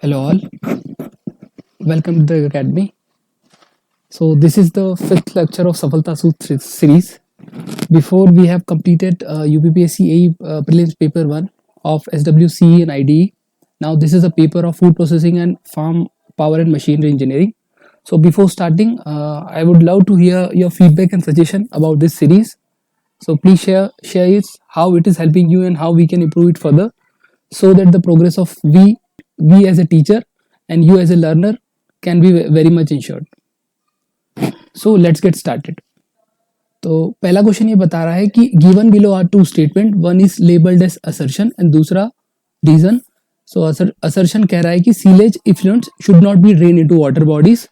Hello all, welcome to the academy. So this is the fifth lecture of Safalta Sutra series. Before we have completed UPPSC AE prelims paper 1 of SWCE and IDE. Now this is a paper of food processing and farm power and machinery engineering. So before starting, I would love to hear your feedback and suggestion about this series. So please share it, how it is helping you and how we can improve it further, so that the progress of we as a teacher and you as a learner can be very much ensured. So let's get started. तो पहला question ये बता रहा है कि given below are two statement, one is labelled as assertion and दूसरा reason. So assertion कह रहा है कि सीलेज effluent should not be drain into water bodies.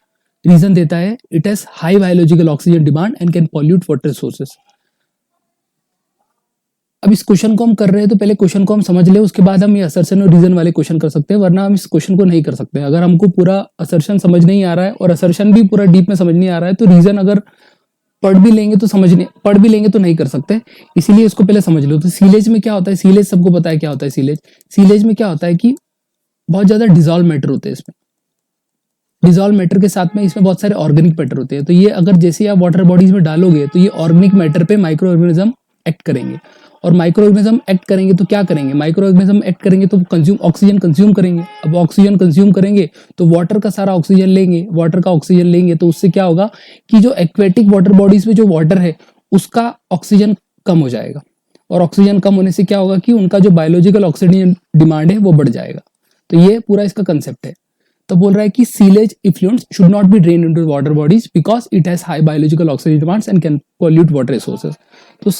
Reason देता है it has high biological oxygen demand and can pollute water sources. अब इस क्वेश्चन को हम कर रहे हैं तो पहले क्वेश्चन को हम समझ ले, उसके बाद हम ये असर्शन और रीजन वाले क्वेश्चन कर सकते हैं, वरना हम इस क्वेश्चन को नहीं कर सकते. अगर हमको पूरा असर्शन समझ नहीं आ रहा है और असर्शन भी पूरा डीप में समझ नहीं आ रहा है तो रीजन अगर पढ़ भी लेंगे तो नहीं कर सकते. इसीलिए इसको पहले समझ लो. तो सीलेज में क्या होता है, सीलेज सबको पता है क्या होता है. सीलेज में क्या होता है कि बहुत ज्यादा डिजॉल्व मैटर होते हैं. इसमें डिजॉल्व मैटर के साथ में इसमें बहुत सारे ऑर्गेनिक मैटर होते हैं. तो ये अगर जैसे आप वाटर बॉडीज में डालोगे तो ये ऑर्गेनिक मैटर पे माइक्रो ऑर्गेनिज्म एक्ट करेंगे. और माइक्रो ऑर्गेनिज्म एक्ट करेंगे तो क्या करेंगे, माइक्रो ऑर्गेनिज्म एक्ट करेंगे तो ऑक्सीजन कंज्यूम करेंगे. अब ऑक्सीजन कंज्यूम करेंगे तो वाटर का सारा ऑक्सीजन लेंगे, वाटर का ऑक्सीजन लेंगे तो उससे क्या होगा कि जो एक्वेटिक वाटर बॉडीज में जो वाटर है उसका ऑक्सीजन कम हो जाएगा. और ऑक्सीजन कम होने से क्या होगा कि उनका जो बायोलॉजिकल ऑक्सीजन डिमांड है वो बढ़ जाएगा. तो ये पूरा इसका कंसेप्ट है. तो बोल रहा है कि सीलेज effluents should not be drain into water bodies because it has high biological oxygen demands and can pollute water resources. तो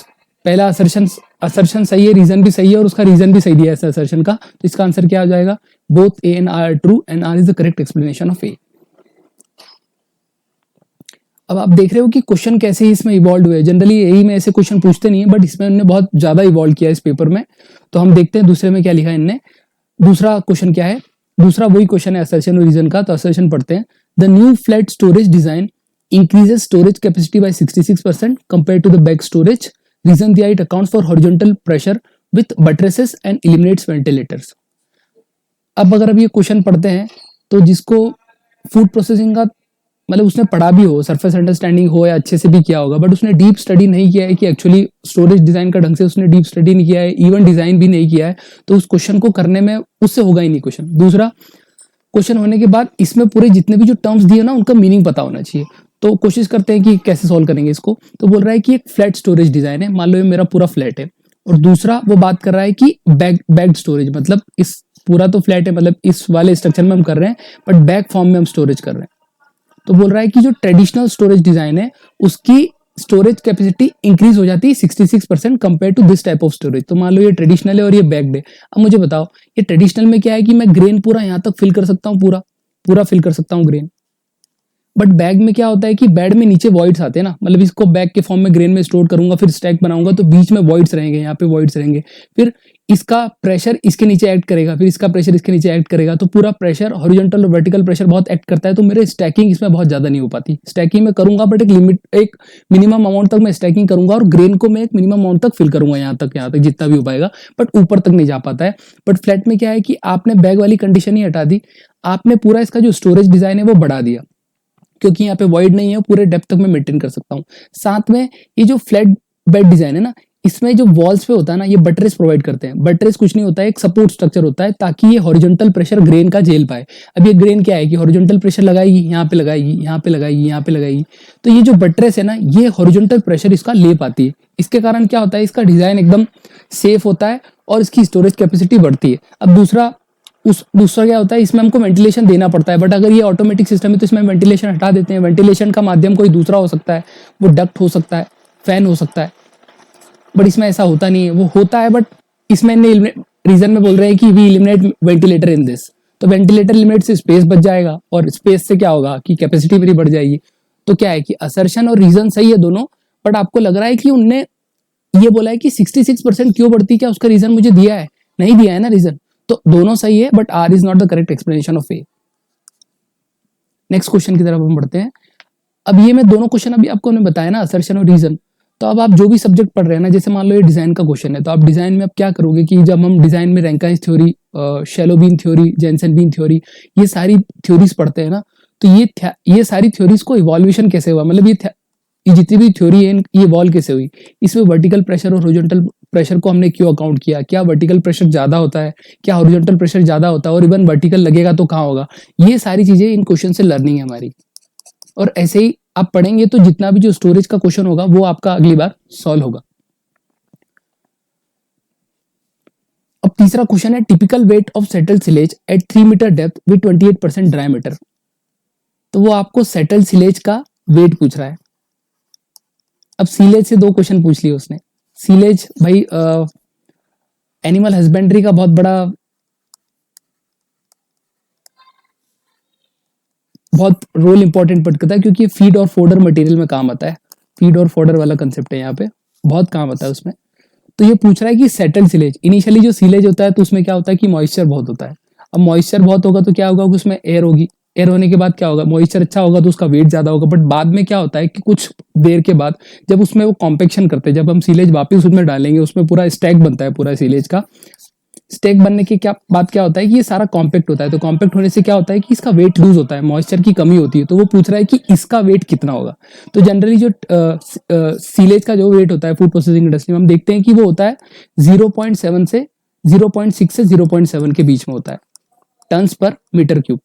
पहला असर्शन सही है, रीजन भी सही है और उसका रीजन भी सही दिया है असर्शन का. तो इसका आंसर क्या हो जाएगा, both A and R true and R is the correct explanation of A. अब आप देख रहे हो कि क्वेश्चन कैसे इसमें इवॉल्व हुए. जनरली एई में ऐसे क्वेश्चन पूछते नहीं है, बट इसमें उन्होंने बहुत ज्यादा इवॉल्व किया इस पेपर में. तो हम देखते हैं दूसरे में क्या लिखा है इनने. दूसरा क्वेश्चन क्या है, दूसरा वही क्वेश्चन है असर्शन और रीजन का. तो असर्शन पढ़ते हैं. The new flat storage design increases storage capacity by 66% compared to the bag storage. Reason दिया it accounts for horizontal pressure with buttresses and eliminates ventilators. अब अगर अब ये क्वेश्चन पढ़ते हैं तो जिसको फूड प्रोसेसिंग का मतलब उसने पढ़ा भी हो, सरफेस अंडरस्टैंडिंग हो या अच्छे से भी किया होगा, बट उसने डीप स्टडी नहीं किया है कि एक्चुअली स्टोरेज डिजाइन का ढंग से उसने डीप स्टडी नहीं किया है, इवन डिजाइन भी नहीं किया है, तो उस क्वेश्चन को करने में उससे होगा ही नहीं क्वेश्चन. दूसरा क्वेश्चन होने के बाद इसमें पूरे जितने भी जो टर्म्स दिए ना उनका मीनिंग पता होना चाहिए. तो कोशिश करते हैं कि कैसे सॉल्व करेंगे इसको. तो बोल रहा है कि एक फ्लैट स्टोरेज डिजाइन है, मान लो ये मेरा पूरा फ्लैट है, और दूसरा वो बात कर रहा है कि बैग स्टोरेज, मतलब इस पूरा तो फ्लैट है, मतलब इस वाले स्ट्रक्चर में हम कर रहे हैं बट बैग फॉर्म में हम स्टोरेज कर रहे हैं. तो बोल रहा है कि जो ट्रेडिशनल स्टोरेज डिजाइन है उसकी स्टोरेज कैपेसिटी इंक्रीज हो जाती है 66% compare to this type of storage. तो मान लो ये ट्रेडिशनल है और ये बैग्ड है. अब मुझे बताओ ये ट्रेडिशनल में क्या है कि मैं ग्रेन पूरा यहाँ तक फिल कर सकता हूँ, पूरा फिल कर सकता हूँ ग्रेन. बट बैग में क्या होता है कि बैग में नीचे वॉइड्स आते हैं ना, मतलब इसको बैग के फॉर्म में ग्रेन में स्टोर करूंगा फिर स्टैक बनाऊंगा तो बीच में वॉइड्स रहेंगे, यहाँ पे वॉइड्स रहेंगे. फिर इसका प्रेशर इसके नीचे एक्ट करेगा, फिर इसका प्रेशर इसके नीचे एक्ट करेगा. तो पूरा प्रेशर हॉरिजॉन्टल और वर्टिकल प्रेशर बहुत एक्ट करता है. तो मेरे स्टैकिंग इसमें बहुत ज्यादा नहीं हो पाती. स्टैकिंग में करूंगा बट एक मिनिमम अमाउंट तक मैं स्टैकिंग करूंगा और ग्रेन को मैं एक मिनिमम अमाउंट तक फिल करूंगा, यहाँ तक जितना भी हो पाएगा, बट ऊपर तक नहीं जा पाता है. बट फ्लैट में क्या है कि आपने बैग वाली कंडीशन ही हटा दी, आपने पूरा इसका जो स्टोरेज डिजाइन है वो बढ़ा दिया, क्योंकि यहाँ पे वॉइड नहीं है, पूरे डेप्थ तक मैं मेंटेन कर सकता हूँ. साथ में ये जो फ्लैट बेड डिजाइन है ना, इसमें जो वॉल्स पे होता है ना, ये बटरेस प्रोवाइड करते हैं. बटरेस कुछ नहीं होता है, एक सपोर्ट स्ट्रक्चर होता है ताकि ये हॉरिजॉन्टल प्रेशर ग्रेन का झेल पाए. अब ये ग्रेन क्या है कि हॉरिजॉन्टल प्रेशर लगाएगी, यहाँ पे लगाएगी, यहाँ पे लगाएगी, यहाँ पे लगाएगी. तो ये जो बटरेस है ना, ये हॉरिजॉन्टल प्रेशर इसका ले पाती है. इसके कारण क्या होता है, इसका डिजाइन एकदम सेफ होता है और इसकी स्टोरेज कैपेसिटी बढ़ती है. अब दूसरा क्या होता है, इसमें हमको वेंटिलेशन देना पड़ता है, बट अगर ये ऑटोमेटिक सिस्टम है तो इसमें वेंटिलेशन हटा देते हैं. वेंटिलेशन का माध्यम कोई दूसरा हो सकता है, वो डक्ट हो सकता है, फैन हो सकता है, बट इसमें ऐसा होता नहीं है. वो होता है बट इसमें रीजन में बोल रहे हैं कि we eliminate ventilator in this. तो वेंटिलेटर लिमिट से स्पेस बच जाएगा और स्पेस से क्या होगा कि कैपेसिटी मेरी बढ़ जाएगी. तो क्या है कि असर्शन और रीजन सही है दोनों, बट आपको लग रहा है कि उनने ये बोला है कि 66% क्यों बढ़ती, क्या उसका रीजन मुझे दिया है, नहीं दिया है ना रीजन. तो दोनों सही है but R is not the correct explanation of A. Next question की तरफ हम बढ़ते हैं. अब ये मैं दोनों क्वेश्चन अभी आपको बताया ना, असर्शन और रीजन, तो अब आप जो भी सब्जेक्ट पढ़ रहे हैं ना, जैसे मान लो ये डिजाइन का क्वेश्चन है, तो आप डिजाइन में अब क्या करोगे कि जब हम डिजाइन में Rankine's theory, shallow beam theory, Janssen beam theory, ये सारी थ्योरीज पढ़ते हैं ना, तो ये सारी थ्योरीज को इवोल्यूशन कैसे हुआ, मतलब ये जितनी भी थ्योरी है ये इवॉल्व कैसे हुई, इसमें वर्टिकल प्रेशर और हॉरिजॉन्टल प्रेशर को हमने क्यों अकाउंट किया, क्या वर्टिकल प्रेशर ज्यादा होता है, क्या हॉरिजॉन्टल प्रेशर ज्यादा होता है, और इवन वर्टिकल लगेगा तो कहाँ होगा, ये सारी चीजें इन क्वेश्चन से लर्निंग है हमारी। और ऐसे ही आप पढ़ेंगे तो जितना भी जो स्टोरेज का क्वेश्चन होगा वो आपका अगली बार सॉल्व होगा। अब तीसरा क्वेश्चन है typical weight of settle silage at 3 metre depth with 28% diameter. तो वो आपको सेटल सिलेज का वेट पूछ रहा है। अब सीलेज से दो क्वेश्चन पूछ लिए उसने। सीलेज भाई एनिमल हस्बेंड्री का बहुत रोल इंपॉर्टेंट पड़ता है, क्योंकि फीड और फोडर मटेरियल में काम आता है। फीड और फोडर वाला कंसेप्ट है यहाँ पे, बहुत काम आता है उसमें। तो ये पूछ रहा है कि सेटल सिलेज, इनिशियली जो सिलेज होता है तो उसमें क्या होता है कि मॉइस्चर बहुत होता है। अब मॉइस्चर बहुत होगा तो क्या होगा कि उसमें एयर होगी, एयर होने के बाद क्या होगा, मॉइस्चर अच्छा होगा तो उसका वेट ज्यादा होगा। बट बाद में क्या होता है कि कुछ देर के बाद जब उसमें वो कॉम्पेक्शन करते हैं, जब हम सिलेज वापस उसमें डालेंगे, उसमें पूरा स्टैक बनता है पूरा सिलेज का। स्टेक बनने की बात क्या होता है कि ये सारा कॉम्पैक्ट होता है, तो कॉम्पैक्ट होने से क्या होता है कि इसका वेट लूज होता है, मॉइस्चर की कमी होती है। तो वो पूछ रहा है कि इसका वेट कितना होगा। तो जनरली जो सीलेज का जो वेट होता है फूड प्रोसेसिंग इंडस्ट्री में, हम देखते हैं कि वो होता है 0.7 से 0.6 से 0.7 के बीच में होता है टन्स पर मीटर क्यूब।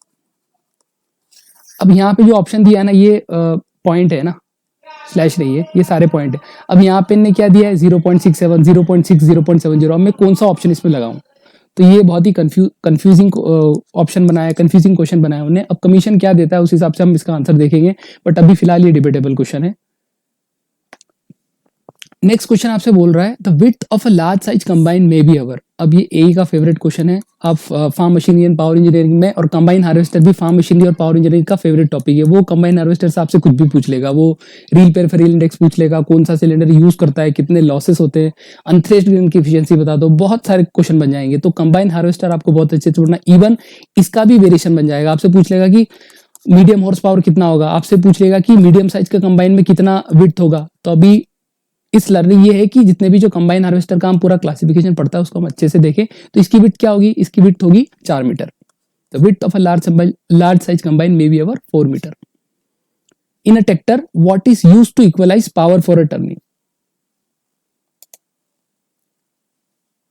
अब यहाँ पे जो ऑप्शन दिया है ना, ये पॉइंट है ना, स्लैश रही है, ये सारे पॉइंट है। अब यहाँ पे ने क्या दिया है 0.67, 0.6, 0.70। अब मैं कौन सा ऑप्शन इसमें लगाऊं, तो ये बहुत ही कंफ्यूजिंग ऑप्शन बनाया है, कंफ्यूजिंग क्वेश्चन बनाया है उन्होंने। अब कमीशन क्या देता है उस हिसाब से हम इसका आंसर देखेंगे, बट अभी फिलहाल ये डिबेटेबल क्वेश्चन है। नेक्स्ट क्वेश्चन आपसे बोल रहा है the width of a large size combine may be our. अब ये एई का फेवरेट क्वेश्चन है। आप farm machinery and power engineering में, और कंबाइन हार्वेस्टर भी फार्म मशीनरी और पावर इंजीनियरिंग का फेवरेट टॉपिक है। वो कंबाइन हार्वेस्टर से आपसे कुछ भी पूछ लेगा, वो रील पेरिफेरल इंडेक्स पूछ लेगा, कौन सा सिलेंडर यूज करता है, कितने लॉसेस होते हैं, अनथ्रेस्ड ग्रेन की एफिशिएंसी बता दो, बहुत सारे क्वेश्चन बन जाएंगे। तो कंबाइन हार्वेस्टर आपको बहुत अच्छे से छोड़ना। इवन इसका भी वेरिएशन बन जाएगा, आपसे पूछ लेगा कि मीडियम हॉर्स पावर कितना होगा, आपसे पूछ लेगा कि मीडियम साइज का कंबाइन में कितना विड्थ होगा। तो अभी इस लर्निंग ये है कि जितने भी जो कंबाइन हार्वेस्टर का हम पूरा क्लासिफिकेशन पढ़ता है उसको हम अच्छे से देखें। तो इसकी विड्थ क्या होगी, इसकी विड्थ होगी 4 metre. The width of a large size combine may be our 4 metre. In a tractor what is used to equalise power for a turning.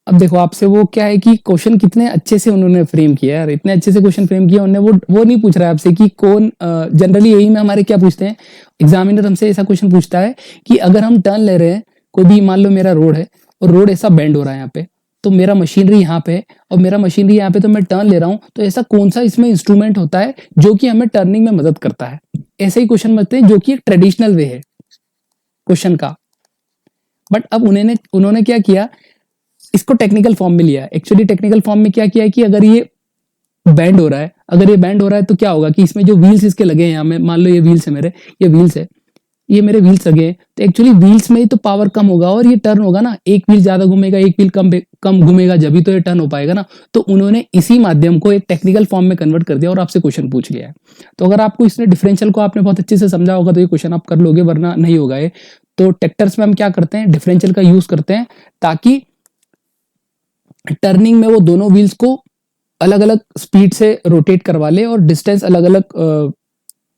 अब देखो आपसे वो क्या है कि क्वेश्चन कितने अच्छे से उन्होंने फ्रेम किया है, इतने अच्छे से क्वेश्चन फ्रेम किया उन्होंने। वो नहीं पूछ रहा है आपसे कि कौन, जनरली यही में हमारे क्या पूछते हैं, एग्जामिनर हमसे ऐसा क्वेश्चन पूछता है कि अगर हम टर्न ले रहे हैं, कोई भी मान लो मेरा रोड है और रोड ऐसा बेंड हो रहा है यहाँ पे, तो मेरा मशीनरी यहाँ पे है और मेरा मशीनरी यहाँ पे, तो मैं टर्न ले रहा हूँ, तो ऐसा कौन सा इसमें इंस्ट्रूमेंट होता है जो कि हमें टर्निंग में मदद करता है। ऐसे ही क्वेश्चन बनते हैं जो कि एक ट्रेडिशनल वे है क्वेश्चन का। बट अब उन्होंने क्या किया, इसको टेक्निकल फॉर्म में लिया। एक्चुअली टेक्निकल फॉर्म में क्या किया है कि अगर ये बैंड हो रहा है, अगर ये बैंड हो रहा है तो क्या होगा कि इसमें जो व्हील्स इसके लगे हैं, यहाँ में मान लो ये व्हील्स है मेरे, ये व्हील्स है, ये मेरे व्हील्स लगे हैं, तो एक्चुअली व्हील्स में ही तो पावर कम होगा और ये टर्न होगा ना। एक व्हील ज्यादा घूमेगा, एक व्हील कम घूमेगा, जब भी तो ये टर्न हो पाएगा ना। तो उन्होंने इसी माध्यम को एक टेक्निकल फॉर्म में कन्वर्ट कर दिया और आपसे क्वेश्चन पूछ लिया है। तो अगर आपको इसने डिफरेंशियल को आपने बहुत अच्छे से समझा होगा तो ये क्वेश्चन आप कर लोगे, वरना नहीं होगा ये। तो ट्रैक्टर्स में हम क्या करते हैं, डिफरेंशियल का यूज करते हैं ताकि टर्निंग में वो दोनों व्हील्स को अलग अलग स्पीड से रोटेट करवा ले और डिस्टेंस अलग अलग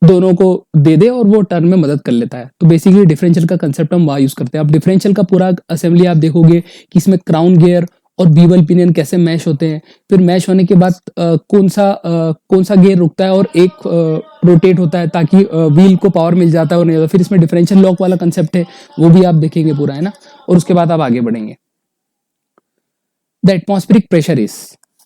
दोनों को दे दे और वो टर्न में मदद कर लेता है। तो बेसिकली डिफरेंशियल का कंसेप्ट हम वहां यूज करते हैं। अब डिफरेंशियल का पूरा असेंबली आप देखोगे कि इसमें क्राउन गियर और बीवल पिनियन कैसे मैश होते हैं, फिर मैश होने के बाद कौन सा गियर रुकता है और एक रोटेट होता है ताकि व्हील को पावर मिल जाता है और नहीं होता। फिर इसमें डिफरेंशियल लॉक वाला कंसेप्ट है, वो भी आप देखेंगे पूरा, है ना। और उसके बाद आप आगे बढ़ेंगे। द एटमॉस्फेरिक प्रेशर इज,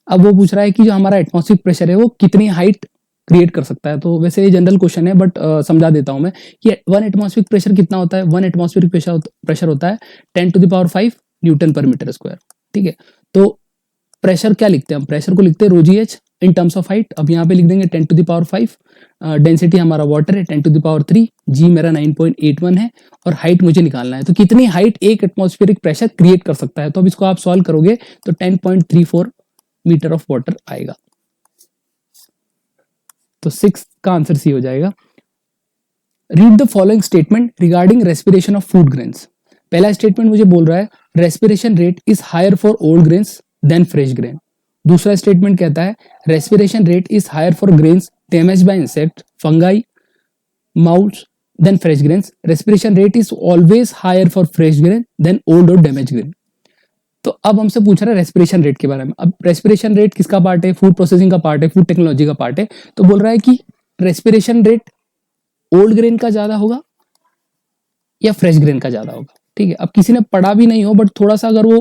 अब वो पूछ रहा है कि जो हमारा एटमॉस्फेरिक प्रेशर है वो कितनी हाइट क्रिएट कर सकता है। तो वैसे ये जनरल क्वेश्चन है, बट समझा देता हूं मैं कि 1 एटमॉस्फेरिक प्रेशर कितना होता है। 1 एटमॉस्फेरिक प्रेशर होता है 10⁵ न्यूटन पर मीटर स्क्वायर। ठीक है, तो प्रेशर क्या लिखते हैं हम, प्रेशर को लिखते हैं rho g h in terms of height. अब यहाँ पे लिख देंगे 10⁵, डेंसिटी हमारा वाटर है 10⁵, जी मेरा 9.81 है और हाइट मुझे निकालना है। तो कितनी हाइट एक एटमॉस्फेरिक प्रेशर क्रिएट कर सकता है। तो अब इसको आप सॉल्व करोगे तो 10.34 मीटर ऑफ वाटर आएगा। तो 6 का आंसर सी हो जाएगा। Read the following statement regarding respiration of food grains. पहला स्टेटमेंट मुझे बोल रहा है respiration rate is higher for old grains than fresh grain. दूसरा स्टेटमेंट कहता है respiration rate is higher for grains damage by insect, fungi, moulds than fresh grains. Respiration rate is always higher for fresh grain than old और damage grain. तो अब हमसे पूछ रहा है रेस्पिरेशन रेट के बारे में। अब रेस्पिरेशन रेट किसका पार्ट है? फूड प्रोसेसिंग का पार्ट है, फूड टेक्नोलॉजी का पार्ट है। तो बोल रहा है कि रेस्पिरेशन रेट ओल्ड ग्रेन का ज्यादा होगा या फ्रेश ग्रेन का ज्यादा होगा। ठीक है, अब किसी ने पढ़ा भी नहीं हो बट थोड़ा सा अगर वो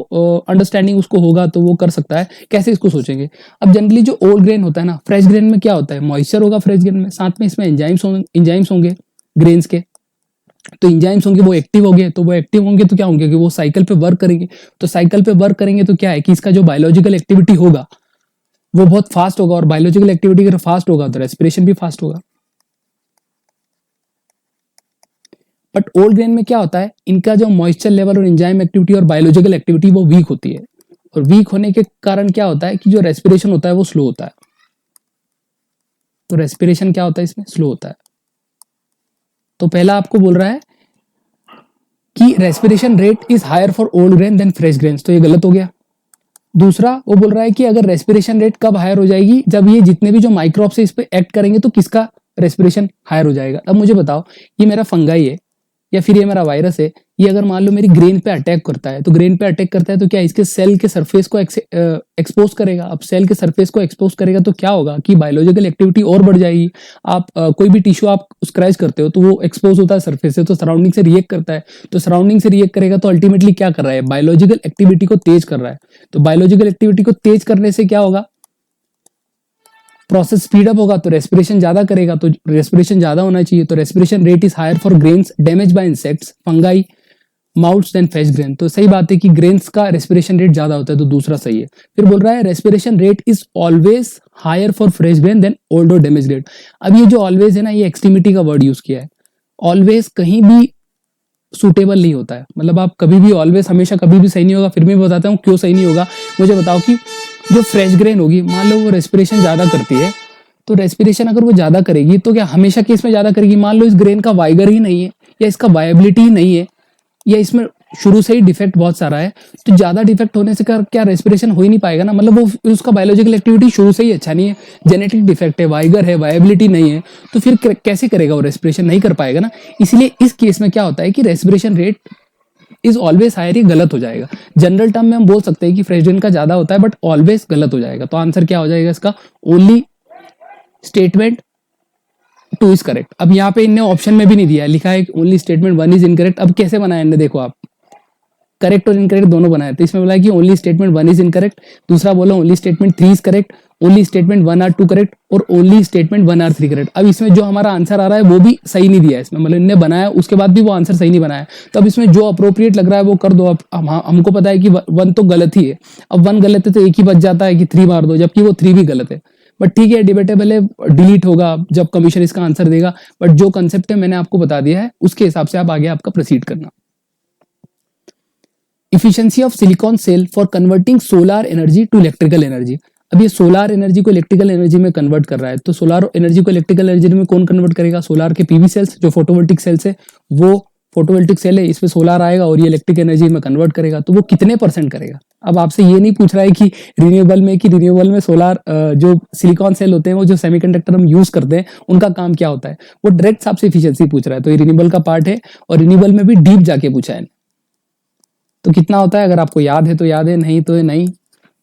अंडरस्टैंडिंग उसको होगा तो वो कर सकता है। कैसे इसको सोचेंगे? अब जनरली जो ओल्ड ग्रेन होता है ना, फ्रेश ग्रेन में क्या होता है? मॉइस्चर होगा फ्रेश ग्रेन में, साथ में इसमें एंजाइम्स होंगे ग्रेन्स के। तो एंजाइम्स होंगे, वो एक्टिव होंगे, तो वो एक्टिव होंगे तो क्या होंगे कि वो साइकिल पे वर्क करेंगे। तो साइकिल पे वर्क करेंगे तो क्या है कि इसका जो बायोलॉजिकल एक्टिविटी होगा वो बहुत फास्ट होगा, और बायोलॉजिकल एक्टिविटी अगर फास्ट होगा तो रेस्पिरेशन भी फास्ट होगा। बट ओल्ड ग्रेन में क्या होता है, इनका जो मॉइस्चर लेवल और एंजाइम एक्टिविटी और बायोलॉजिकल एक्टिविटी वो वीक होती है, और वीक होने के कारण क्या होता है कि जो रेस्पिरेशन होता है वो स्लो होता है। तो रेस्पिरेशन क्या होता है इसमें? स्लो होता है। तो पहला आपको बोल रहा है कि respiration rate is higher for old grain than fresh grains, तो ये गलत हो गया। दूसरा वो बोल रहा है कि अगर रेस्पिरेशन रेट कब हायर हो जाएगी? जब ये जितने भी जो माइक्रोब्स है इस पे एक्ट करेंगे तो किसका रेस्पिरेशन हायर हो जाएगा। अब मुझे बताओ, ये मेरा फंगाई है या फिर ये मेरा वायरस है, ये अगर मान लो मेरी ग्रेन पे अटैक करता है, तो ग्रेन पे अटैक करता है तो क्या इसके सेल के सरफेस को एक्सपोज करेगा। अब सेल के सरफेस को एक्सपोज करेगा तो क्या होगा कि बायोलॉजिकल एक्टिविटी और बढ़ जाएगी। आप कोई भी टिश्यू आप स्क्रैच करते हो तो वो एक्सपोज होता है सरफेस से, तो सराउंडिंग से रिएक्ट करता है। तो सराउंडिंग से रिएक्ट करेगा तो अल्टीमेटली क्या कर रहा है? बायोलॉजिकल एक्टिविटी को तेज कर रहा है। तो बायोलॉजिकल एक्टिविटी को तेज करने से क्या होगा? प्रोसेस स्पीड अप होगा, तो रेस्पिरेशन ज्यादा करेगा, तो रेस्पिरेशन ज्यादा होना चाहिए। तो respiration rate is higher for grains damage by insects, fungi, moulds than fresh grain. तो सही बात है कि ग्रेन्स का रेस्पिरेशन रेट ज्यादा होता है, तो दूसरा सही है। फिर बोल रहा है respiration rate is always higher for fresh grain than old और डैमेज ग्रेन। अब ये जो ऑलवेज है ना, ये एक्सट्रीमिटी का वर्ड यूज किया है। ऑलवेज कहीं भी सूटेबल नहीं होता है, मतलब आप कभी भी ऑलवेज हमेशा कभी भी सही नहीं होगा। फिर भी मैं बताता हूँ क्यों सही नहीं होगा। मुझे बताओ कि जो फ्रेश ग्रेन होगी, मान लो वो रेस्पिरेशन ज्यादा करती है, तो रेस्पिरेशन अगर वो ज्यादा करेगी तो क्या हमेशा केस में ज्यादा करेगी? मान लो इस ग्रेन का वाइगर ही नहीं है, या इसका वायबिलिटी ही नहीं है, या इसमें शुरू से ही डिफेक्ट बहुत सारा है, तो ज्यादा डिफेक्ट होने से क्या रेस्पिरेशन हो ही नहीं पाएगा ना। मतलब वो उसका बायोलॉजिकल एक्टिविटी शुरू से ही अच्छा नहीं है, जेनेटिक डिफेक्ट है, वाइगर है, वायबिलिटी नहीं है, तो फिर कैसे करेगा वो? रेस्पिरेशन नहीं कर पाएगा ना। इसलिए इस केस में क्या होता है कि respiration rate is always higher, ही गलत हो जाएगा। जनरल टर्म में हम बोल सकते हैं कि फ्रेश ग्रेन का ज्यादा होता है, बट ऑलवेज गलत हो जाएगा। तो आंसर क्या हो जाएगा इसका? Only statement 2 is correct. अब यहाँ पे इनने ऑप्शन में भी नहीं दिया है, लिखा है ओनली स्टेटमेंट 1 इज इनकरेक्ट। अब कैसे बनाया इनने? देखो आप, करेक्ट और इनकरेक्ट दोनों बनाए। तो इसमें बोला कि ओनली स्टेटमेंट 1 इज इनकरेक्ट, दूसरा बोला only statement 3 is correct, only statement 1 or 2 correct, और ओनली स्टेटमेंट 1 आर 3 करेक्ट। अब इसमें जो हमारा आंसर आ रहा है वो भी सही नहीं दिया है इसमें, मतलब इनने बनाया उसके बाद भी वो आंसर सही नहीं बनाया। तो अब इसमें जो अप्रोप्रिएट लग रहा है वो कर दो। अब हमको पता है कि 1 तो गलत ही है, अब 1 गलत है तो एक ही बच जाता है कि 3 मार दो, जबकि वो 3 भी गलत है। बट ठीक है, डिबेटेबल है, डिलीट होगा जब कमीशन इसका आंसर देगा। बट जो कंसेप्ट है मैंने आपको बता दिया है, उसके हिसाब से आप आगे आपका प्रोसीड करना। Efficiency of silicon cell for converting solar energy to electrical energy. अब ये सोलर एनर्जी को इलेक्ट्रिकल एनर्जी में कन्वर्ट कर रहा है, तो सोलर एनर्जी को इलेक्ट्रिकल एनर्जी में कौन कन्वर्ट करेगा? सोलर के पीवी सेल्स, जो फोटोवोल्टिक सेल्स है, वो फोटोवोल्टिक सेल है, इसमें सोलर आएगा और ये इलेक्ट्रिक एनर्जी में कन्वर्ट करेगा। तो वो कितने % करेगा? अब आपसे ये नहीं पूछ रहा है कि रिन्यूएबल में सोलर जो सिलिकॉन सेल होते हैं, वो जो सेमीकंडक्टर हम यूज करते हैं, उनका काम क्या होता है, वो डायरेक्ट आपसे इफिशियंसी पूछ रहा है। तो ये रिन्यूएबल का पार्ट है, और रिन्यूएबल में भी डीप जाके पूछा है। तो कितना होता है? अगर आपको याद है तो याद है, नहीं तो नहीं,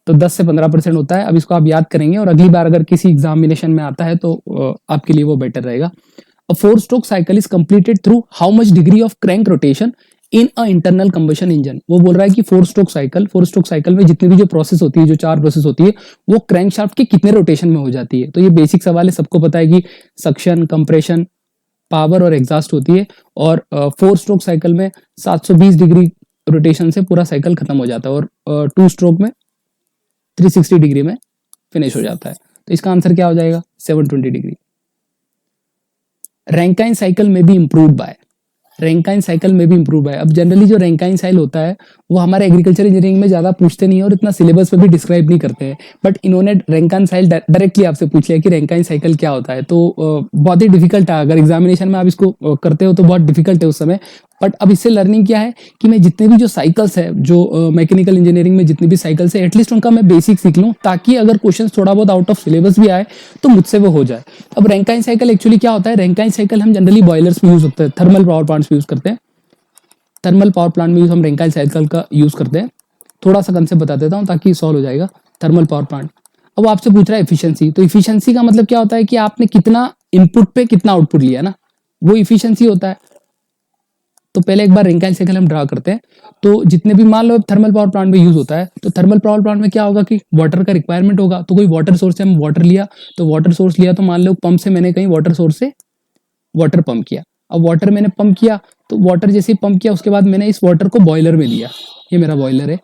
तो 10 से 15% होता है। अब इसको आप याद करेंगे, और अगली बार अगर किसी एग्जामिनेशन में आता है तो आपके लिए वो बेटर रहेगा। अ 4-stroke cycle is completed through how much degree of crank rotation in a internal combustion engine. वो बोल रहा है कि 4-stroke साइकिल में जितनी भी जो प्रोसेस होती है, जो 4 प्रोसेस होती है, वो क्रैंकशाफ्ट के कितने रोटेशन में हो जाती है। तो ये बेसिक सवाल है, सबको पता है कि सक्शन, कंप्रेशन, पावर और एग्जॉस्ट होती है, और 4-stroke साइकिल में 720 डिग्री रोटेशन से पूरा साइकिल खत्म हो जाता है, और 2 स्ट्रोक में 360 डिग्री में फिनिश हो जाता है। तो इसका आंसर क्या हो जाएगा? 720 डिग्री। रैंकाइन साइकिल में भी इम्प्रूव्ड बाय, अब जनरली जो रैंकाइन साइकिल होता है वो हमारे एग्रीकल्चर इंजीनियरिंग में ज्यादा पूछते नहीं है, और इतना सिलेबस में भी डिस्क्राइब नहीं करते हैं। बट इन्होंने रैंकाइन साइकिल डायरेक्टली आपसे पूछ लिया कि रैंकाइन साइकिल क्या होता है। तो बहुत ही डिफिकल्ट है, अगर एग्जामिनेशन में आप इसको करते हो तो बहुत डिफिकल्ट है उस समय। बट अब इससे लर्निंग क्या है कि मैं जितने भी जो साइकिल्स है, जो मैकेनिकल इंजीनियरिंग में जितने भी साइकिल्स है, एटलीस्ट उनका मैं बेसिक सीख लूँ, ताकि अगर क्वेश्चन थोड़ा बहुत आउट ऑफ सिलेबस भी आए तो मुझसे वो हो जाए। अब रैंकाइन साइकिल एक्चुअली क्या होता है, रैंकाइन साइकिल हम जनरली बॉयलर्स में यूज होते हैं, थर्मल पावर प्लांट्स में यूज करते हैं। थर्मल पावर प्लांट में हम रैंकाइन साइकिल का यूज करते हैं। थोड़ा सा कंसेप्ट बता देता हूँ ताकि सॉल्व हो जाएगा। थर्मल पावर प्लांट, अब वो आपसे पूछ रहा है इफिशियंसी, तो इफिशियंसी का मतलब क्या होता है कि आपने कितना इनपुट पे कितना आउटपुट लिया ना, वो इफिशियंसी होता है। तो पहले एक बार रैंकाइन साइकिल हम ड्रा करते हैं। तो जितने भी मान लो थर्मल पावर प्लांट में यूज होता है, तो थर्मल पावर प्लांट में क्या होगा कि वाटर का रिक्वायरमेंट होगा, तो कोई वाटर सोर्स से हम वाटर लिया, तो वाटर सोर्स लिया तो मान लो पंप से मैंने कहीं वाटर सोर्स से वाटर पंप किया। अब वाटर मैंने पंप किया, तो वाटर जैसे ही पंप किया उसके बाद मैंने इस वाटर को बॉयलर में लिया, ये मेरा बॉयलर है।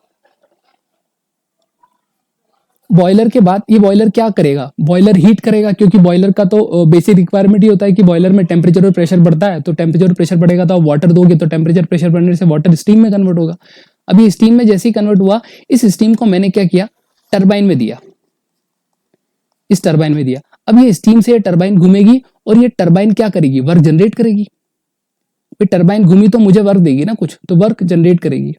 बॉयलर के बाद ये बॉयलर क्या करेगा, बॉयलर हीट करेगा, क्योंकि बॉयलर का तो बेसिक रिक्वायरमेंट ही होता है कि बॉयलर में टेम्परेचर और प्रेशर बढ़ता है, तो टेम्परेचर और प्रेशर बढ़ेगा तो आप वाटर दोगे, तो टेम्परेचर प्रेशर बढ़ने से वाटर स्टीम में कन्वर्ट होगा। अब ये स्टीम में जैसे ही कन्वर्ट हुआ, इस स्टीम को मैंने क्या किया, टरबाइन में दिया, इस टरबाइन में दिया। अब ये स्टीम से टरबाइन घूमेगी और ये टरबाइन क्या करेगी, वर्क जनरेट करेगी। टरबाइन घूमी तो मुझे वर्क देगी ना कुछ, तो वर्क जनरेट करेगी।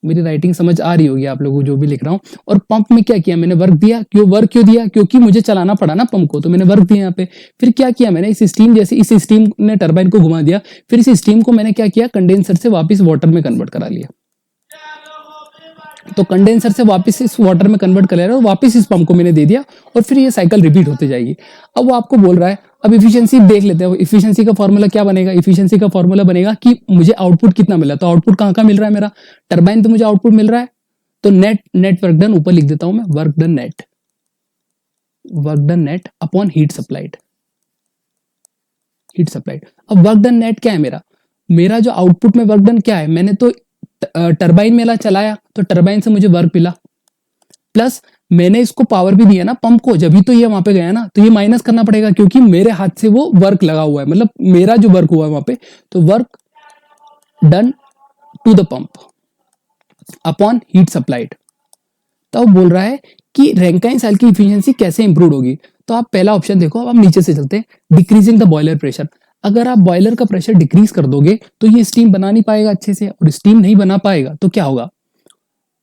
मेरी राइटिंग समझ आ रही होगी आप लोगों को जो भी लिख रहा हूँ। और पंप में क्या किया, मैंने वर्क दिया, वर्क क्यों दिया, क्योंकि मुझे चलाना पड़ा ना पंप को, तो मैंने वर्क दिया यहाँ पे। फिर क्या किया मैंने, इस स्टीम जैसे इस स्टीम ने टरबाइन को घुमा दिया, फिर इस स्टीम को मैंने क्या किया, कंडेंसर से वापस वाटर में कन्वर्ट करा लिया। तो कंडेंसर से वापस इस वाटर में कन्वर्ट कर ले रहा है और वापस इस पंप को मैंने दे दिया, और फिर ये साइकिल रिपीट होती जाएगी। अब वो आपको बोल रहा है, अब इफिशियंसी देख लेते हैं। इफिशियंसी का फॉर्मूला क्या बनेगा, इफिशियंसी का फॉर्मूला बनेगा कि मुझे आउटपुट कितना मिला, तो आउटपुट कहाँ मिल रहा है, मेरा टरबाइन तो मुझे आउटपुट मिल रहा है, तो नेट वर्क डन ऊपर लिख देता हूं मैं, work done net upon heat supplied. अब वर्क डन नेट क्या है मेरा जो आउटपुट में वर्क डन क्या है, मैंने तो टरबाइन मेला चलाया, तो टरबाइन से मुझे वर्क मिला, प्लस मैंने इसको पावर भी दिया ना पंप को, जब भी तो ये वहां पे गया ना, तो ये माइनस करना पड़ेगा क्योंकि मेरे हाथ से वो वर्क लगा हुआ है, मतलब मेरा जो वर्क हुआ है वहां पे, तो work done to the pump upon heat supplied. तो अब बोल रहा है कि रैंकाइन साइकिल की इफिशियंसी कैसे इंप्रूव होगी। तो आप पहला ऑप्शन देखो, अब आप नीचे से चलते हैं, डिक्रीजिंग द बॉयलर प्रेशर। अगर आप बॉयलर का प्रेशर डिक्रीज कर दोगे तो ये स्टीम बना नहीं पाएगा अच्छे से, और स्टीम नहीं बना पाएगा तो क्या होगा,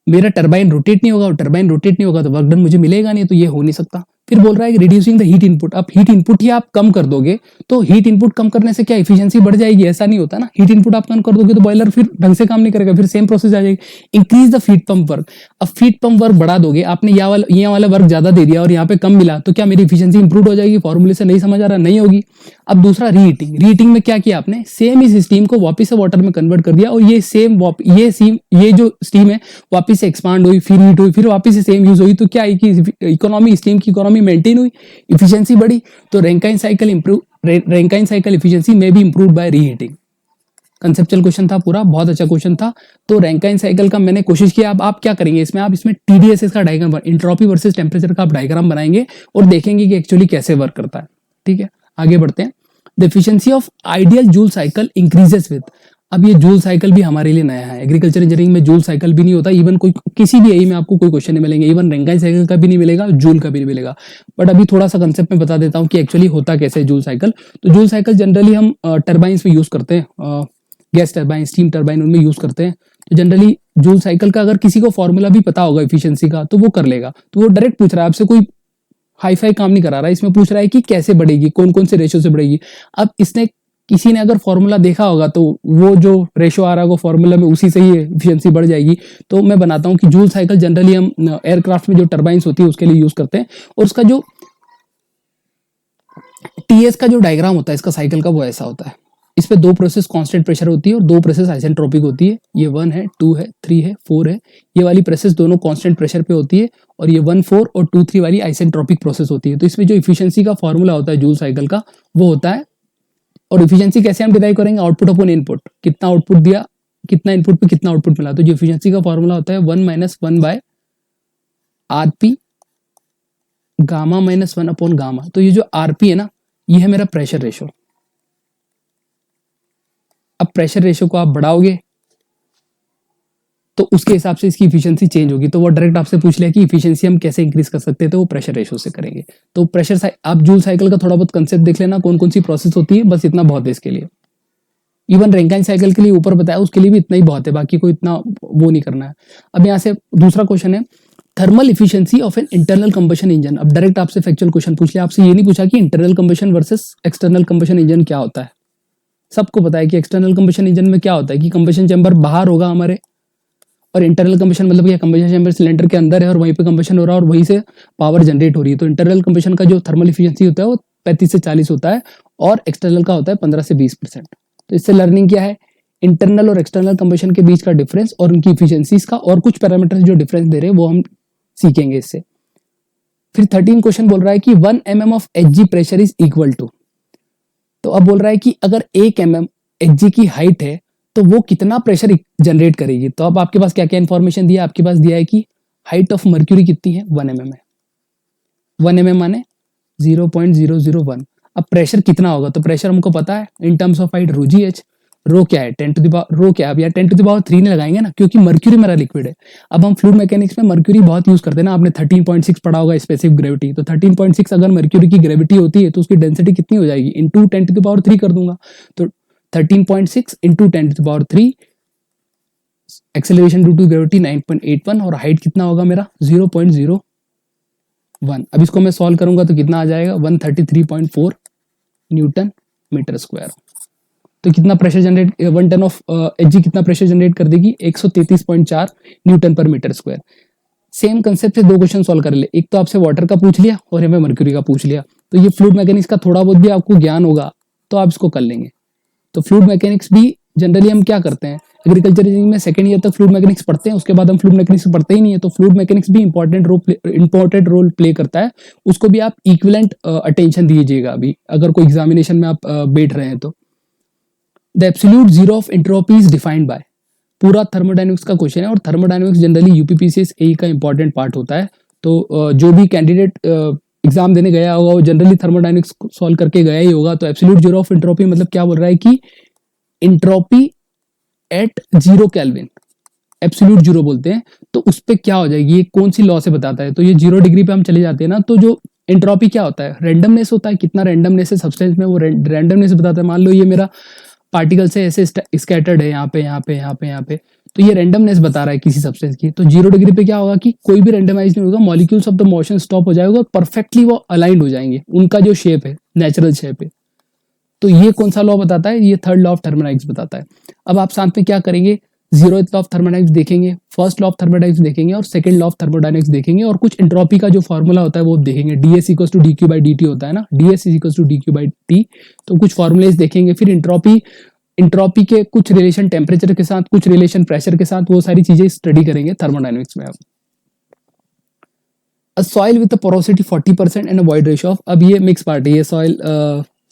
मेरा टरबाइन रोटेट नहीं होगा, और टरबाइन रोटेट नहीं होगा तो वर्क डन मुझे मिलेगा नहीं, तो ये हो नहीं सकता। फिर बोल रहा है कि रिड्यूसिंग द हीट इनपुट। अब हीट इनपुट ही आप कम कर दोगे, तो हीट इनपुट कम करने से क्या इफिशियंसी बढ़ जाएगी, ऐसा नहीं होता ना। हीट इनपुट आप कम कर दोगे तो बॉयलर फिर ढंग से काम नहीं करेगा, फिर सेम प्रोसेस आ जाएगी। Increase the feed pump work. अब फीड पंप वर्क बढ़ा दोगे, आपने ये वाला वर्क ज्यादा दे दिया और यहाँ पे कम मिला, तो क्या मेरी इफिशियंसी इंप्रूव हो जाएगी, फॉर्मूले से नहीं समझ आ रहा, नहीं होगी। अब दूसरा रीहीटिंग में क्या किया आपने, सेम इस स्टीम को वापस से वाटर में कन्वर्ट कर दिया, और ये जो स्टीम है वापस से एक्सपांड हुई, फिर हीट हुई, फिर वापस से सेम यूज हुई, तो क्या है कि इकोनॉमी, स्टीम की इकोनॉमी मेंटेन हुई, इफिशियंसी बढ़ी। तो रैंकाइन साइकिल इफिशियंसी में भी improve by reheating. Conceptual question था पूरा, बहुत अच्छा क्वेश्चन था। तो रैंकाइन साइकिल का मैंने कोशिश किया। अब आप क्या करेंगे इसमें, आप इसमें TDSS का डायग्राम, इंट्रोपी वर्सेस टेम्परेचर का आप डायग्राम बनाएंगे और देखेंगे कि एक्चुअली कैसे वर्क करता है। ठीक है, आगे बढ़ते हैं। The efficiency of ideal joule cycle increases with. अब ये जूल साइकिल भी हमारे लिए नया है, एग्रीकल्चर इंजीनियरिंग में जूल साइकिल भी नहीं होता, इवन कोई किसी भी एई में आपको कोई क्वेश्चन नहीं मिलेंगे, इवन रैंकाइन साइकिल का भी नहीं मिलेगा, जूल का भी नहीं मिलेगा। बट अभी थोड़ा सा कंसेप्ट में बता देता हूँ कि एक्चुअली होता कैसे है जूल साइकिल। तो जूल साइकिल जनरली हम टर्बाइंस में यूज करते हैं, गैस टर्बाइन, स्टीम टर्बाइन, उनमें यूज करते हैं। तो जनरली जूल साइकिल का अगर किसी को फॉर्मूला भी पता होगा एफिशिएंसी का तो वो कर लेगा। तो वो डायरेक्ट पूछ रहा है आपसे, कोई हाई फाई काम नहीं करा रहा है, इसमें पूछ रहा है कि कैसे बढ़ेगी, कौन कौन से रेशो से बढ़ेगी। अब इसने किसी ने अगर फॉर्मूला देखा होगा तो वो जो रेशो आ रहा है वो फॉर्मूला में उसी से ही एफिशिएंसी बढ़ जाएगी। तो मैं बनाता हूँ कि जूल साइकिल जनरली हम एयरक्राफ्ट में जो टर्बाइंस होती है उसके लिए यूज करते हैं, और उसका जो TS का जो डायग्राम होता है इसका साइकिल का, वो ऐसा होता है। इस पे 2 प्रोसेस कांस्टेंट प्रेशर होती है और 2 प्रोसेस आइसेंट्रोपिक होती है। ये 1 है, 2 है, 3 है, 4 है। ये वाली प्रोसेस दोनों कांस्टेंट प्रेशर पे होती है, और ये 1, 4 और 2, 3 वाली आइसेंट्रोपिक प्रोसेस होती है। तो इसमें जो इफिशियंसी का फॉर्मूला होता है जूल साइकिल का, वो होता है। और इफिशियंसी कैसे हम डिराइव करेंगे, आउटपुट अपॉन इनपुट, कितना आउटपुट दिया, कितना इनपुट पे कितना आउटपुट मिला। तो जो इफिशियंसी का फॉर्मूला होता है 1-1/RP गामा -1 अपॉन गामा। तो ये जो RP है ना, ये है मेरा प्रेशर रेशो। अब प्रेशर रेशो को आप बढ़ाओगे तो उसके हिसाब से इसकी इफिशियंसी चेंज होगी। तो वो डायरेक्ट आपसे पूछ लिया कि इफिशियंसी हम कैसे इंक्रीज कर सकते हैं, तो वो प्रेशर रेशो से करेंगे। तो आप जूल साइकिल का थोड़ा बहुत कंसेप्ट देख लेना, कौन कौन सी प्रोसेस होती है, बस इतना बहुत है इसके लिए। इवन रैंकिन साइकिल के लिए ऊपर बताया उसके लिए भी इतना ही बहुत है, बाकी कोई इतना वो नहीं करना है। अब यहाँ से दूसरा क्वेश्चन है thermal efficiency of an internal combustion engine. अब डायरेक्ट आपसे फैक्चुअल क्वेश्चन पूछ लिया, आपसे ये नहीं पूछा कि internal combustion versus external combustion engine क्या होता है। सबको पता है कि एक्सटर्नल कंबशन इंजन में क्या होता है कि कंबशन चैम्बर बाहर होगा हमारे, और इंटरनल कंबशन मतलब क्या, कंबशन चैम्बर सिलेंडर के अंदर है और वहीं पे कंबशन हो रहा है और वहीं से पावर जनरेट हो रही है। तो इंटरनल कंबशन का जो थर्मल इफिशियंसी होता है वो 35 से 40 होता है और एक्सटर्नल का होता है 15 से 20%। तो इससे लर्निंग क्या है, इंटरनल और एक्सटर्नल कंबशन के बीच का डिफरेंस और उनकी इफिशियंसीज का और कुछ पैरामीटर्स जो डिफरेंस दे रहे हैं वो हम सीखेंगे इससे। फिर 13 क्वेश्चन बोल रहा है कि 1 mm of Hg pressure is equal to, तो अब बोल रहा है कि अगर 1 mm Hg की हाइट है तो वो कितना प्रेशर जनरेट करेगी। तो अब आपके पास क्या क्या इंफॉर्मेशन दिया, आपके पास दिया है कि हाइट ऑफ मर्क्यूरी कितनी है 1 mm है, 1 mm माने 0.001। अब प्रेशर कितना होगा, तो प्रेशर हमको पता है in terms of height rho g h, rho क्या है 10 टू द पावर, रो क्या है अब यार 10 टू द पावर 3 नहीं लगाएंगे ना क्योंकि मर्क्यूरी मेरा लिक्विड है। अब हम फ्लूइड मैकेनिक्स में मर्क्यूरी बहुत यूज करते हैं ना, आपने 13.6 पढ़ा होगा स्पेसिफिक ग्रेविटी, तो 13.6 अगर मर्क्यूरी की ग्रेविटी होती है तो उसकी डेंसिटी कितनी हो जाएगी, इनटू 10 टू द पावर 3 कर दूंगा, तो 13.6 into 10 to the power 3, acceleration due to gravity 9.81 और हाइट कितना होगा मेरा 0.01। अब इसको मैं सॉल्व करूंगा तो कितना आ जाएगा 133.4 न्यूटन मीटर स्क्वायर। तो कितना pressure generate 1 ton of Hg कितना प्रेशर जनरेट कर देगी 133.4 न्यूटन पर मीटर स्क्वायर। सेम कंसेप्ट से दो क्वेश्चन सॉल्व कर ले, एक तो आपसे वाटर का पूछ लिया और हमें मर्क्यूरी का पूछ लिया, तो ये फ्लूइड मैकेनिक्स का थोड़ा बहुत भी आपको ज्ञान होगा तो आप इसको कर लेंगे। तो फ्लूइड मैकेनिक्स भी जनरली हम क्या करते हैं एग्रीकल्चर इंजीनियरिंग में सेकंड ईयर तक फ्लूइड मैकेनिक्स पढ़ते हैं, उसके बाद हम फ्लूइड मैकेनिक्स पढ़ते ही नहीं है, तो फ्लूइड मैकेनिक्स भी इंपॉर्टेंट रोल प्ले करता है, उसको भी आप इक्विवेलेंट अटेंशन दीजिएगा अभी अगर कोई एग्जामिनेशन में आप बैठ रहे हैं तो। The absolute zero of entropy is defined by, पूरा थर्मोडायनेमिक्स का क्वेश्चन है और थर्मोडायनेमिक्स जनरली यूपीपीसीएस एई का इंपॉर्टेंट पार्ट होता है। तो जो भी कैंडिडेट एग्जाम देने गया होगा वो जनरली थर्मोडायनेमिक्स सॉल्व करके गया ही होगा। तो एब्सोल्यूट जीरो ऑफ एंट्रोपी मतलब क्या बोल रहा है कि entropy at 0 kelvin, absolute zero बोलते हैं, तो उस पे क्या हो जाएगी, ये कौन सी लॉ से बताता है, तो ये 0 डिग्री पे हम चले जाते हैं ना, तो जो एंट्रोपी क्या होता है रैंडमनेस होता है, कितना रैंडमनेस है सब्सटेंस में वो रैंडमनेस बताता है। मान लो ये मेरा पार्टिकल से ऐसे स्कैटर्ड है यहाँ पे यहाँ पे यहाँ पे यहाँ पे, तो ये रैंडमनेस बता रहा है किसी सब्सटेंस की। तो 0 डिग्री पे क्या होगा कि कोई भी रैंडमाइज नहीं होगा, molecules of the motion stop हो जाएगा, परफेक्टली वो अलाइंड हो जाएंगे, उनका जो शेप है नेचुरल शेप है। तो ये कौन सा लॉ बताता है, ये थर्ड लॉ ऑफ थर्मोडायनेमिक्स बताता है। अब आप साथ में क्या करेंगे, जीरोथ लॉ ऑफ थर्मोडायनेमिक्स देखेंगे, फर्स्ट लॉ ऑफ थर्मोडायनेमिक्स देखेंगे और सेकंड लॉ ऑफ थर्मोडायनेमिक्स देखेंगे, और कुछ एंट्रोपी का जो फॉर्मूला होता है वो देखेंगे, ds equal to D Q by D T होता है ना, ds equal to D Q by T, तो कुछ फॉर्मूलेज देखेंगे। फिर इंट्रोपी के कुछ रिलेशन टेम्परेचर के साथ, कुछ रिलेशन प्रेशर के साथ, वो सारी चीजें स्टडी करेंगे थर्मोडायनेमिक्स में। अ soil with porosity 40% and a void ratio of, अब ये मिक्स पार्ट है, ये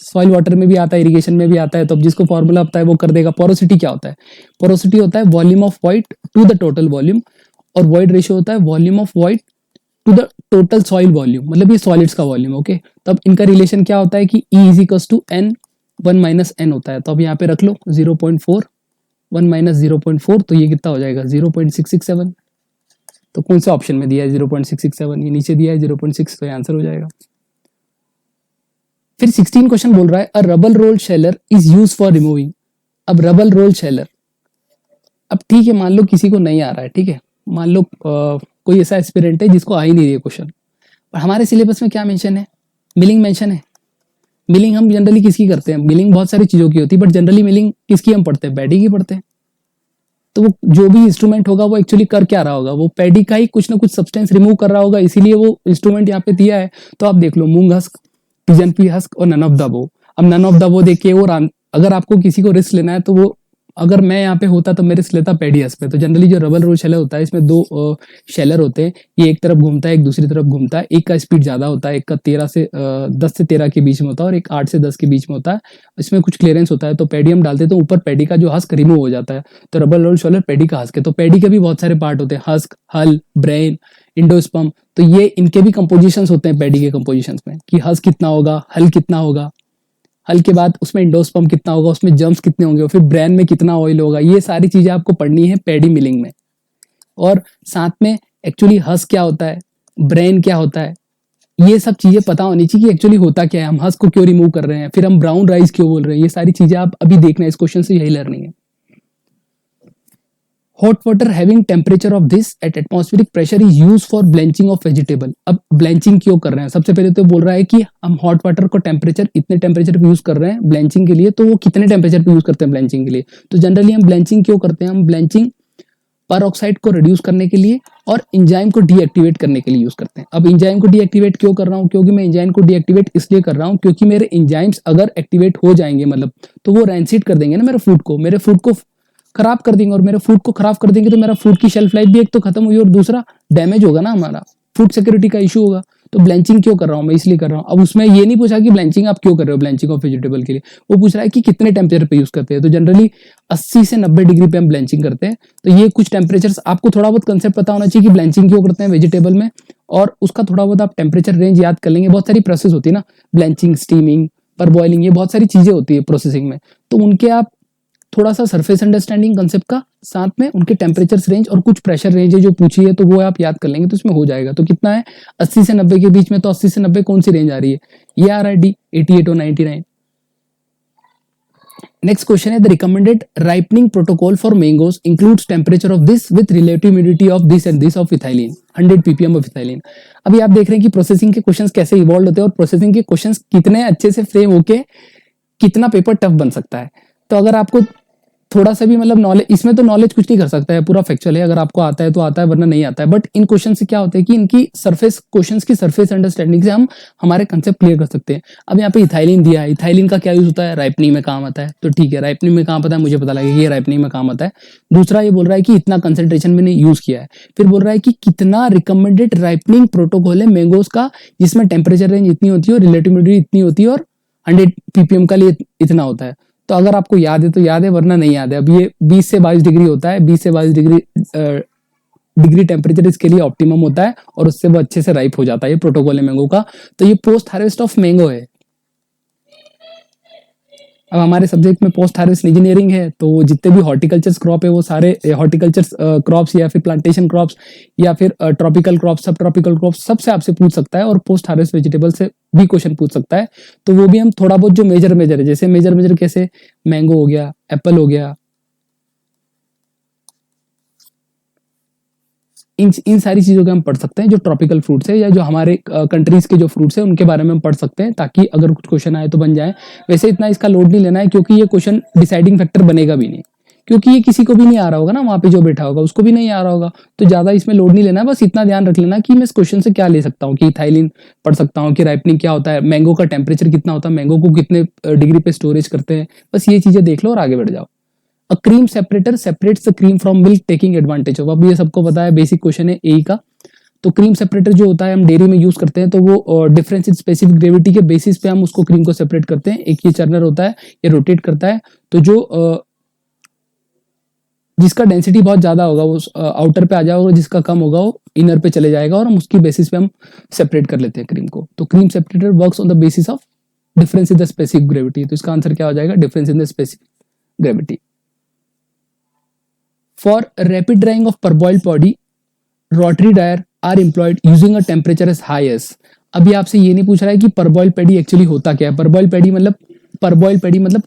सॉइल वाटर में भी आता है, इरिगेशन में भी आता है, तो अब जिसको फॉर्मूला पता है वो कर देगा। पोरोसिटी क्या होता है, पोरोसिटी होता है volume of void to the total volume, और वॉइड रेशियो होता है volume of void to the total soil volume, मतलब ये सॉलिड्स का वॉल्यूम। ओके, तब इनका रिलेशन क्या होता है कि E is equal to n 1 minus n होता है। तो अब यहाँ पे रख लो 0.4, 1 माइनस 0.4, तो ये कितना हो जाएगा 0.667। तो कौन से ऑप्शन में दिया है 0.667, ये नीचे दिया है 0.6, तो ये आंसर हो जाएगा। फिर 16 क्वेश्चन बोल रहा है a rubber roll sheller is use for removing. अब रबल रोल शेलर, अब ठीक है मान लो किसी को नहीं आ रहा है, ठीक है, मान लो कोई ऐसा एस्पिरेंट है जिसको आ ही नहीं रही है क्वेश्चन, पर हमारे सिलेबस में क्या मेंशन है, मिलिंग मेंशन है। मिलिंग हम जनरली किसकी करते हैं, मिलिंग बहुत सारी चीजों की होती है, बट जनरली मिलिंग किसकी हम पढ़ते हैं, पैडी की पढ़ते हैं। तो वो जो भी इंस्ट्रूमेंट होगा वो एक्चुअली कर क्या रहा होगा, वो पैडी का ही कुछ ना कुछ सब्सटेंस रिमूव कर रहा होगा, इसीलिए वो इंस्ट्रूमेंट यहाँ पे दिया है। तो आप देख लो मूंग हस्क, पिजन पी हस्क और नन ऑफ द अबव। अब नन ऑफ द अबव देखिए, और अगर आपको किसी को रिस्क लेना है तो वो, अगर मैं यहाँ पे होता तो मैं रिस्क लेता पैडी हस्क पे। तो जनरली जो रबल रोल शेलर होता है इसमें दो शेलर होते हैं, ये एक तरफ घूमता है एक दूसरी तरफ घूमता है, एक का स्पीड ज्यादा होता है, एक का 10 से 13 के बीच में होता है और एक 8 से 10 के बीच में होता है, इसमें कुछ क्लियरेंस होता है। तो पैडी हम डालते तो ऊपर पैडी का जो हस्क रिमूव हो जाता है, तो रबल रोल शेलर पैडी का हस्क है। तो पैडी के भी बहुत सारे पार्ट होते हैं, हस्क, हल, ब्रेन, इंडोस्पर्म, तो ये इनके भी कंपोजिशंस होते हैं पैडी के कंपोजिशंस में, कि हस्क कितना होगा, हल कितना होगा, हल के बाद उसमें इंडोस्पर्म कितना होगा, उसमें जर्म्स कितने होंगे, और फिर ब्रेन में कितना ऑयल होगा, ये सारी चीजें आपको पढ़नी है पैडी मिलिंग में। और साथ में एक्चुअली हस्क क्या होता है, ब्रेन क्या होता है, ये सब चीजें पता होनी चाहिए कि एक्चुअली होता क्या है, हम हंस को क्यों रिमूव कर रहे हैं, फिर हम ब्राउन राइस क्यों बोल रहे हैं, ये सारी चीजें आप अभी देखना है, इस क्वेश्चन से यही लर्निंग है। Hot water having temperature of this at atmospheric pressure is use for blanching of vegetable. अब ब्लेंचिंग क्यों कर रहे हैं, सबसे पहले तो बोल रहा है कि हम हॉट वाटर को टेम्परेचर इतने टेम्परेचर पे यूज कर रहे हैं ब्लेंचिंग के लिए, तो वो कितने टेम्परेचर पे यूज करते हैं ब्लेंचिंग के लिए। तो जनरली हम ब्लेंचिंग क्यों करते हैं, हम ब्लेंचिंग पर ऑक्साइड को रिड्यूस करने के लिए और इंजाइम को डीएक्टिवेट करने के लिए यूज करते हैं। अब इंजाइम को डीएक्टिवेट क्यों कर रहा हूं, क्योंकि मैं इंजाइम को डीएक्टिवेट इसलिए कर रहा हूं क्योंकि मेरे इंजाइम्स अगर एक्टिवेट हो जाएंगे मतलब, तो वो रैंसिड कर देंगे ना मेरे फूड को खराब कर देंगे, और मेरे फूड को खराब कर देंगे तो मेरा फूड की शेल्फ लाइफ भी एक तो खत्म हुई और दूसरा डैमेज होगा ना, हमारा फूड सिक्योरिटी का इशू होगा। तो ब्लेंचिंग क्यों कर रहा हूं मैं, इसलिए कर रहा हूं। अब उसमें ये नहीं पूछा कि ब्लेंचिंग आप क्यों कर रहे हो ब्लेंचिंग ऑफ वेजिटेबल के लिए, वो पूछ रहा है कि कितने टेम्परेचर पे यूज करते हैं। तो जनरली 80 से 90 डिग्री पे हम ब्लेंचिंग करते हैं। तो ये कुछ टेम्परेचर्स आपको थोड़ा बहुत कंसेप्ट पता होना चाहिए कि ब्लेंचिंग क्यों करते हैं वेजिटेबल में, और उसका थोड़ा बहुत आप टेम्परेचर रेंज याद कर लेंगे। बहुत सारी प्रोसेस होती है ना, ब्लेंचिंग, स्टीमिंग, पर बॉइलिंग, ये बहुत सारी चीजें होती है प्रोसेसिंग में, तो उनके आप थोड़ा सा सरफेस अंडरस्टैंडिंग कंसेप्ट का, साथ में उनके टेम्परेचर रेंज और कुछ प्रेशर रेंज है जो पूछी है, तो वो आप याद कर लेंगे तो इसमें हो जाएगा। तो कितना है 80 से 90 के बीच में, तो 80 से 90 कौन सी रेंज आ रही है, ये आ रहा है डी, 88 और 99। नेक्स्ट क्वेश्चन है the recommended ripening protocol for mangoes includes temperature of this with relative humidity of this and this of ethylene 100 ppm of ethylene. अभी आप देख रहे हैं कि प्रोसेसिंग के क्वेश्चंस कैसे इवॉल्व होते हैं और प्रोसेसिंग के क्वेश्चंस कितने अच्छे से फ्रेम होके कितना पेपर टफ बन सकता है। तो अगर आपको थोड़ा सा भी मतलब नॉलेज, इसमें तो नॉलेज कुछ नहीं कर सकता है, पूरा फैक्चुअल है, अगर आपको आता है तो आता है वरना नहीं आता है। बट इन क्वेश्चन से क्या होता है कि इनकी सरफेस क्वेश्चंस की सरफेस अंडरस्टैंडिंग से हम हमारे कंसेप्ट क्लियर कर सकते हैं। अब यहाँ पे इथाइलिन दिया है, इथाइलिन का क्या यूज होता है, राइपनिंग में काम आता है, तो ठीक है राइपनिंग में काम पता है, मुझे पता लगे ये राइपनिंग में काम आता है। दूसरा ये बोल रहा है कि इतना कंसेंट्रेशन मैंने यूज किया है, फिर बोल रहा है कि कितना रिकमेंडेड राइपनिंग प्रोटोकॉल है मैंगोज का जिसमें टेम्परेचर रेंज इतनी होती है और रिलेटिव ह्यूमिडिटी इतनी होती है और 100 ppm का लिए इतना होता है। तो अगर आपको याद है तो याद है वरना नहीं याद है। अब ये 20 से 22 डिग्री होता है, 20 से 22 डिग्री टेम्परेचर इसके लिए ऑप्टिमम होता है और उससे वो अच्छे से राइप हो जाता है, ये प्रोटोकॉल है मैंगो का। तो ये पोस्ट हार्वेस्ट ऑफ मैंगो है। अब हमारे सब्जेक्ट में पोस्ट हार्वेस्ट इंजीनियरिंग है, तो जितने भी हॉर्टिकल्चर क्रॉप है वो सारे हॉर्टिकल्चर क्रॉप्स या फिर प्लांटेशन क्रॉप्स या फिर ट्रॉपिकल क्रॉप्स, सब ट्रॉपिकल क्रॉप्स, सबसे आपसे पूछ सकता है और पोस्ट हार्वेस्ट वेजिटेबल से भी क्वेश्चन पूछ सकता है। तो वो भी हम थोड़ा बहुत जो मेजर है, जैसे मेजर कैसे, मैंगो हो गया, एप्पल हो गया, इन सारी चीजों के हम पढ़ सकते हैं जो ट्रॉपिकल फ्रूट्स है या जो हमारे कंट्रीज के जो फ्रूट्स है उनके बारे में हम पढ़ सकते हैं, ताकि अगर कुछ क्वेश्चन आए तो बन जाए। वैसे इतना इसका लोड नहीं लेना है क्योंकि ये क्वेश्चन डिसाइडिंग फैक्टर बनेगा भी नहीं, क्योंकि ये किसी को भी नहीं आ रहा होगा ना, वहां पे जो बैठा होगा उसको भी नहीं आ रहा होगा। तो ज्यादा इसमें लोड नहीं लेना है, बस इतना ध्यान रख लेना कि मैं इस क्वेश्चन से क्या ले सकता हूँ, कि इथाइलिन पढ़ सकता हूँ, कि राइपनिंग क्या होता है, मैंगो का टेम्परेचर कितना होता है, मैंगो को कितने डिग्री पे स्टोरेज करते हैं, बस ये चीजें देख लो और आगे बढ़ जाओ। A cream separator separates the cream from milk taking advantage of. अब ये सबको पता है, बेसिक क्वेश्चन है एई का। तो क्रीम सेपरेटर जो होता है हम डेयरी में यूज करते हैं, तो वो डिफरेंस इन स्पेसिफिक ग्रेविटी के बेसिस पे हम उसको क्रीम को सेपरेट करते हैं। एक ये चर्नर होता है, ये रोटेट करता है, तो जो जिसका डेंसिटी बहुत ज्यादा होगा वो आउटर पे आ जाएगा, जिसका कम होगा वो इनर पे चले जाएगा, और हम उसकी बेसिस पे हम सेपरेट कर लेते हैं क्रीम को। तो cream separator works on the basis of difference in the specific gravity. तो इसका आंसर क्या हो जाएगा, difference in the specific gravity. For rapid drying of parboiled paddy rotary dryer are employed using a temperature as high as. अभी आपसे ये नहीं पूछ रहा है कि परबॉइल्ड पैडी एक्चुअली होता क्या है। परबॉइल्ड पैडी मतलब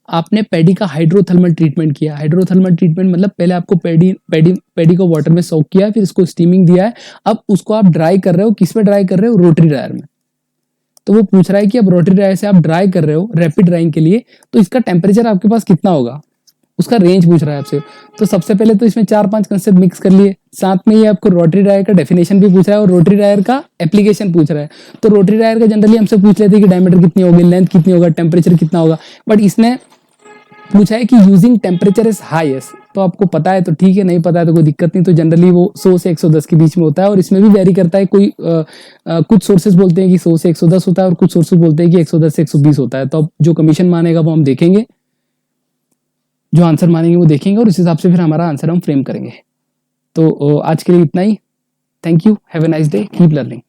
आपने पैडी का हाइड्रोथर्मल ट्रीटमेंट किया। हाइड्रोथर्मल ट्रीटमेंट मतलब पहले आपको पैडी को वाटर में सोक किया है, फिर इसको स्टीमिंग दिया है, अब उसको आप ड्राई कर रहे हो। किस में ड्राई कर रहे हो, रोटरी ड्रायर में। तो वो पूछ रहा है कि अब रोटरी ड्रायर से आप ड्राई कर रहे हो रैपिड ड्राइंग के लिए, तो इसका टेम्परेचर आपके पास कितना होगा, उसका रेंज पूछ रहा है आपसे। तो सबसे पहले तो इसमें 4-5 कंसेप्ट मिक्स कर लिए, साथ में ये आपको रोटरी ड्रायर का डेफिनेशन भी पूछ रहा है और रोटरी ड्रायर का एप्लीकेशन पूछ रहा है। तो रोटरी ड्रायर का जनरली हमसे पूछ लेते हैं कि डायमीटर कितनी होगी, लेंथ कितनी होगा, टेम्परेचर कितना होगा, बट इसने पूछा है कि यूजिंग टेम्परेचर इज हाईएस्ट। तो आपको पता है तो ठीक है, नहीं पता है तो कोई दिक्कत नहीं। तो जनरली वो 100 से 110 के बीच में होता है, और इसमें भी वेरी करता है। कोई कुछ सोर्सेज बोलते हैं कि 100 से 110 होता है और कुछ सोर्सेज बोलते हैं कि 110 से 120 होता है। तो अब जो कमीशन मानेगा वो हम देखेंगे, जो आंसर मानेंगे वो देखेंगे, और उस हिसाब से फिर हमारा आंसर हम फ्रेम करेंगे। तो आज के लिए इतना ही। Thank you, have a nice day, keep learning.